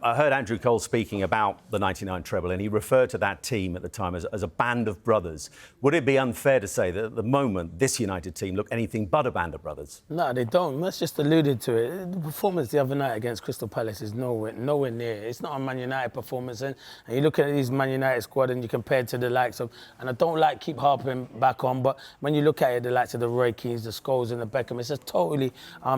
I heard Andrew Cole speaking about the 99 treble, and he referred to that team at the time as a band of brothers. Would it be unfair to say that at the moment this United team look anything but a band of brothers? No, they don't. That's just alluded to it. The performance the other night against Crystal Palace is nowhere near. It's not a Man United performance. And you look at these Man United squad and you compare it to the likes of, and I don't keep harping back on, but when you look at it, the likes of the Roy Keanes, the Scholes and the Beckham, it's a totally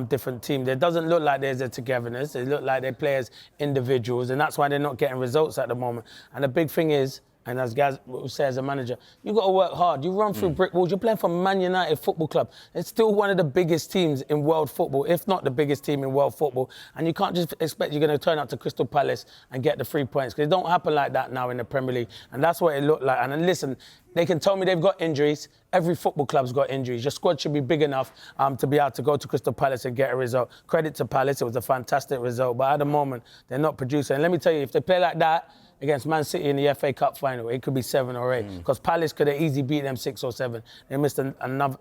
different team. It doesn't look like there's a togetherness. They look like they play as individuals, and that's why they're not getting results at the moment. And the big thing is, and as guys will say as a manager, you've got to work hard. You run through brick walls. You're playing for Man United Football Club. It's still one of the biggest teams in world football, if not the biggest team in world football. And you can't just expect you're going to turn up to Crystal Palace and get the 3 points, because it don't happen like that now in the Premier League. And that's what it looked like. And then listen, they can tell me they've got injuries. Every football club's got injuries. Your squad should be big enough to be able to go to Crystal Palace and get a result. Credit to Palace, it was a fantastic result. But at the moment, they're not producing. And let me tell you, if they play like that against Man City in the FA Cup final, it could be 7 or 8. Because Palace could have easily beat them 6 or 7. They missed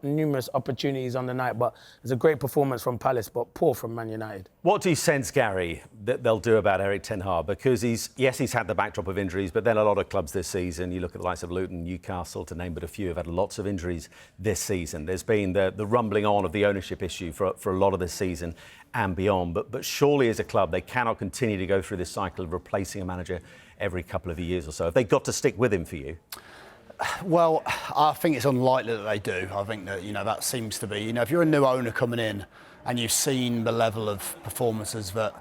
numerous opportunities on the night. But it's a great performance from Palace, but poor from Man United. What do you sense, Gary, that they'll do about Erik ten Hag? Because he's had the backdrop of injuries, but then a lot of clubs this season, you look at the likes of Luton, Newcastle, to name but a few, have had lots of injuries this season. There's been the rumbling on of the ownership issue for a lot of this season and beyond. But surely as a club, they cannot continue to go through this cycle of replacing a manager every couple of years or so. Have they got to stick with him for you? Well, I think it's unlikely that they do. I think that, that seems to be, if you're a new owner coming in and you've seen the level of performances that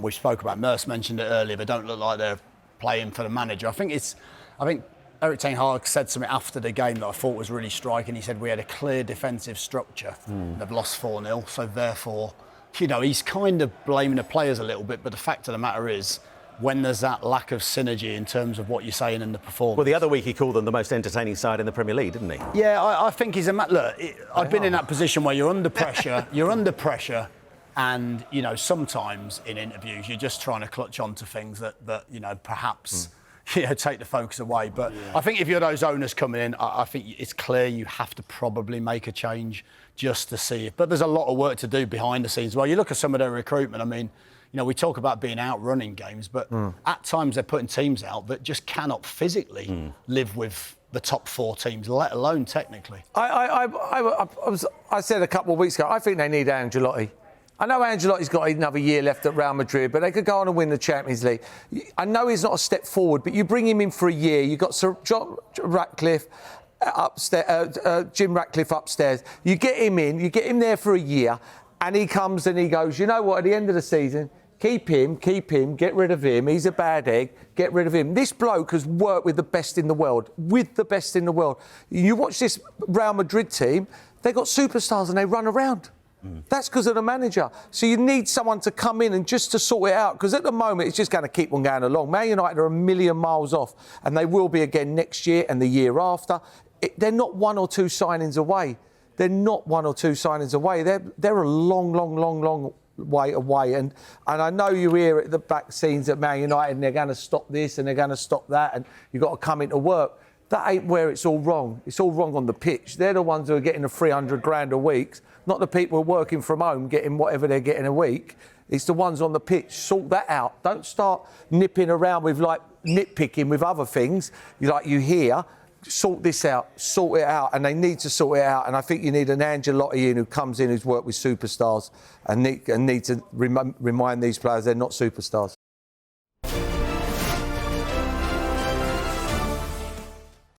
we spoke about, Merce mentioned it earlier, they don't look like they're playing for the manager. I think Erik ten Hag said something after the game that I thought was really striking. He said we had a clear defensive structure. They've lost 4-0, so therefore, he's kind of blaming the players a little bit, but the fact of the matter is, when there's that lack of synergy in terms of what you're saying in the performance. Well, the other week he called them the most entertaining side in the Premier League, didn't he? Yeah, I think he's a... Look, I've been in that position where you're under pressure, and, sometimes in interviews you're just trying to clutch onto things that perhaps... take the focus away. But I think if you're those owners coming in, I think it's clear you have to probably make a change just to see it. But there's a lot of work to do behind the scenes. Well, you look at some of their recruitment, I mean, we talk about being out running games, but at times they're putting teams out that just cannot physically live with the top 4 teams, let alone technically. I said a couple of weeks ago, I think they need Ancelotti. I know Ancelotti's got another year left at Real Madrid, but they could go on and win the Champions League. I know he's not a step forward, but you bring him in for a year. You've got Sir John Ratcliffe upstairs, Jim Ratcliffe upstairs. You get him in, you get him there for a year, and he comes and he goes, you know what, at the end of the season, keep him, get rid of him. He's a bad egg, get rid of him. This bloke has worked with the best in the world, You watch this Real Madrid team, they got superstars and they run around. That's because of the manager. So you need someone to come in and just to sort it out, because at the moment it's just going to keep on going along. Man United are a million miles off, and they will be again next year and the year after. They're not 1 or 2 signings away. They're a long way away. And I know you hear at the back scenes at Man United, and they're going to stop this and they're going to stop that, and you've got to come into work. That ain't where it's all wrong. It's all wrong on the pitch. They're the ones who are getting the 300 grand a week, not the people working from home getting whatever they're getting a week. It's the ones on the pitch. Sort that out. Don't start nipping around with nitpicking with other things you hear. Sort this out, sort it out, and they need to sort it out. And I think you need an Ancelotti in who comes in, who's worked with superstars, and need to remind these players they're not superstars.